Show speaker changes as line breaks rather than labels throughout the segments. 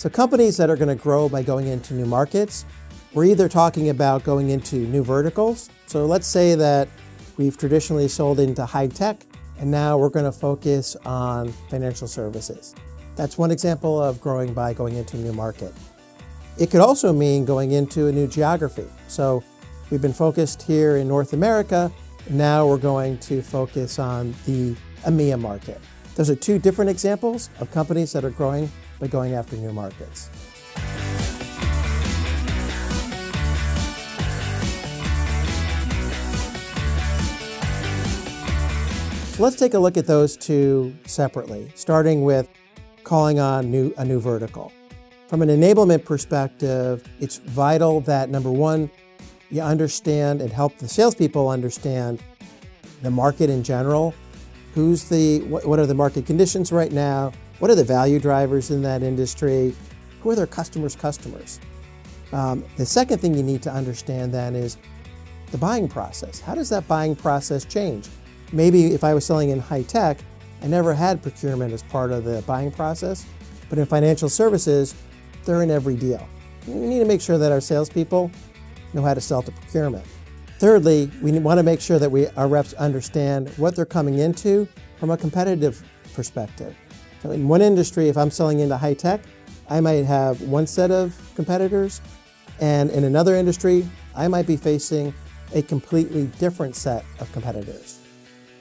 So companies that are going to grow by going into new markets, we're either talking about going into new verticals. So let's say that we've traditionally sold into high tech, and now we're going to focus on financial services. That's one example of growing by going into a new market. It could also mean going into a new geography. So we've been focused here in North America, and now we're going to focus on the EMEA market. Those are two different examples of companies that are growing by going after new markets. So let's take a look at those two separately, starting with calling on a new vertical. From an enablement perspective, it's vital that, number one, you understand and help the salespeople understand the market in general. What are the market conditions right now? What are the value drivers in that industry? Who are their customers' customers? The second thing you need to understand then is the buying process. How does that buying process change? Maybe if I was selling in high tech, I never had procurement as part of the buying process, but in financial services, they're in every deal. We need to make sure that our salespeople know how to sell to procurement. Thirdly, we want to make sure that our reps understand what they're coming into from a competitive perspective. So in one industry, if I'm selling into high tech, I might have one set of competitors, and in another industry, I might be facing a completely different set of competitors.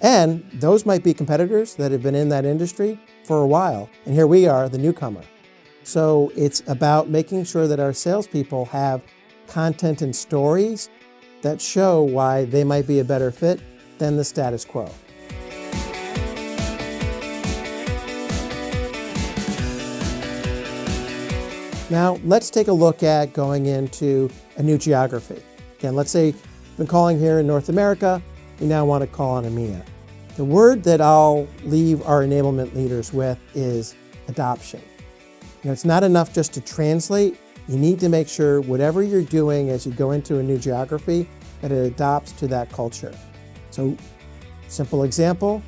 And those might be competitors that have been in that industry for a while, and here we are, the newcomer. So it's about making sure that our salespeople have content and stories that show why they might be a better fit than the status quo. Now, let's take a look at going into a new geography. Again, let's say we've been calling here in North America, we now want to call on EMEA. The word that I'll leave our enablement leaders with is adoption. It's not enough just to translate. You need to make sure whatever you're doing as you go into a new geography, that it adopts to that culture. So, simple example,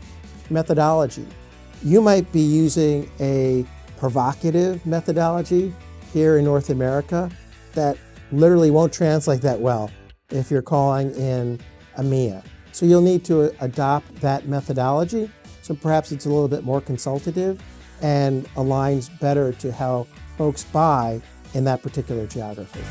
methodology. You might be using a provocative methodology here in North America that literally won't translate that well if you're calling in EMEA. So you'll need to adopt that methodology. So perhaps it's a little bit more consultative and aligns better to how folks buy in that particular geography.